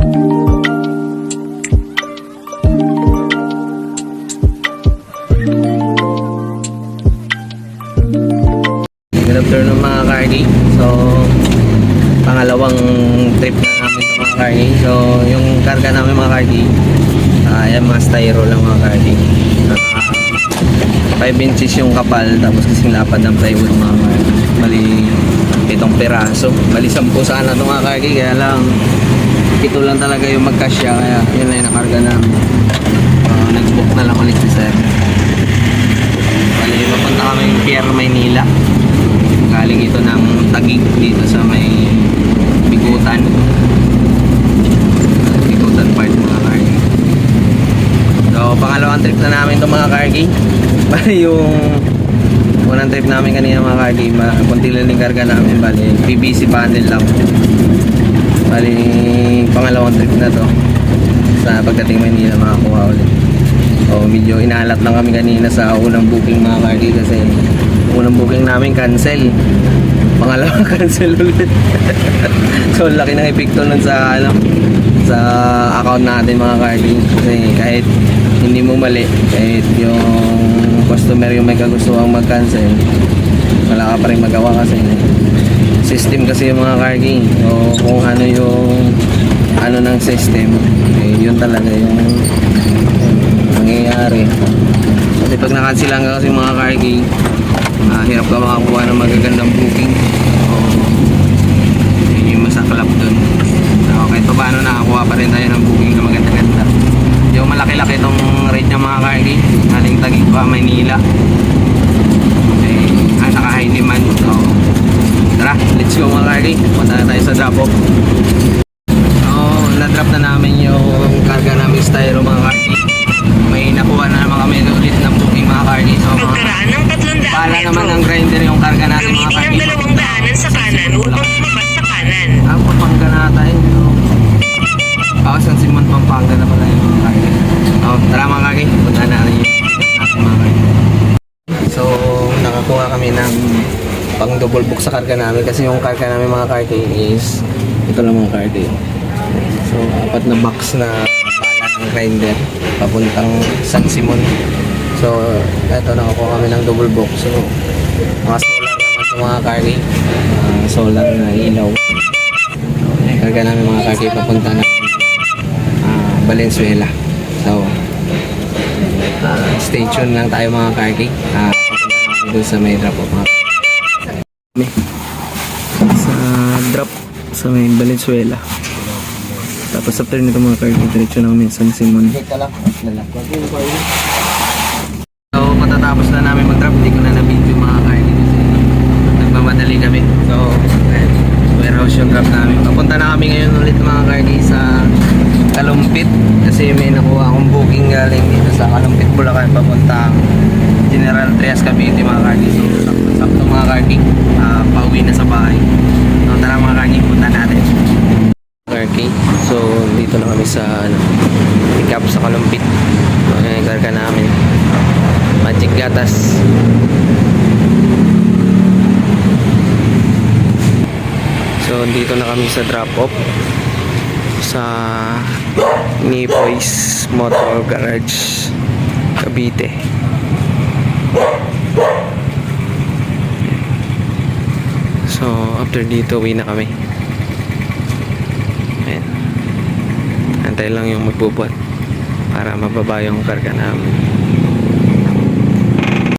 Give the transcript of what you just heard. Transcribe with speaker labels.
Speaker 1: Good afternoon mga kargi. So pangalawang trip na namin ito mga kargi. So yung karga namin mga kargi, ayan mga styro lang mga kargi. 5 inches yung kapal, tapos kasing lapad ng plywood mga kargi. Bali itong piraso, bali 10 sana ito mga kargi, kaya lang ito lang talaga yung magkasya, kaya yun lang yung nakarga namin. Nag-book na lang ulit si sir. Bali papunta kami yung Pier Maynila. Galing ito ng Taguig dito sa may Bigutan Park mga kargi. So pangalawang trip na namin ito mga kargi. Bali yung unang trip namin kanina mga kargi, kunti lang yung karga namin, bali PVC panel lang. Bali pangalawang trip na to, sa pagdating Manila makakuha ulit. So medyo inalat lang kami kanina sa unang booking mga kargi, kasi unang booking namin cancel, pangalawang cancel ulit. So laki ng epekto nun sa sa account natin mga kargi, kasi kahit hindi mo mali, kahit yung customer yung may kagustuhang mag-cancel, wala ka pa rin magawa kasi system kasi yung mga kargi. So kung ano yung ng system, eh, yun talaga yung nangyayari. Kasi pag nakansilan ka kasi mga kargi, hirap ka makakuha ng magagandang booking. So yun yung masaklap dun. So kahit pa paano nakakuha pa rin tayo ng booking na maganda-ganda. Yung malaki-laki itong rate ng mga kargi, aling Taguig pa Maynila, naka-high demand. So tara, let's go mga kargi, punta na tayo sa drop off. So na-drop na namin yung karga namin styro mga kargi. May nakuha na naman kami ulit ng booking mga kargi. So
Speaker 2: pagkaraan ng 300
Speaker 1: pala
Speaker 2: metro,
Speaker 1: naman ng grinder yung karga natin mga
Speaker 2: gamitin
Speaker 1: kargi.
Speaker 2: ang dalawang daanan sa kanan upang lumabas sa kanan.
Speaker 1: Ang Pampanga na tayo. San Simon, Pampanga na pala yung mga kargi. Tara mga kargi, punta na rin yung natin mga kargi. So nakakuha kami ng pang double book sa karga namin, kasi yung karga namin mga kargi is ito lang mga kargi. So 4 na box na bala ng grinder papuntang San Simon. So ito, nakakuha kami ng double book. So mga solar naman ito mga kargi, solar na ilaw. Karga namin mga kargi papunta na Valenzuela. So stay tuned lang tayo mga kargi. Papunta namin doon sa may drop off mga sa drop sa may Valenzuela. Tapos after nito mga kargi, diretso na kami San Simon. So matatapos na namin mag-drop, hindi ko na na-video mga kargi kasi nagmamadali kami. So warehouse yung drop namin. Papunta na kami ngayon ulit mga kargi sa Kalumpit, kasi may nakuha akong booking galing dito sa Kalumpit, Bulacan, papuntang General Trias, Cavite mga kargi. So sakto mga kargi, pauwi na sa bahay. So tara mga kargi, punta natin kargi. So dito na kami sa pick up sa Kalumpit. So ayan yung karga namin, Magic Gatas. So dito na kami sa drop off sa Nipoy's Motor Garage, Cavite. So after dito, uwi na kami. Ayan, antay lang yung magbubuhat para mababa yung karga namin.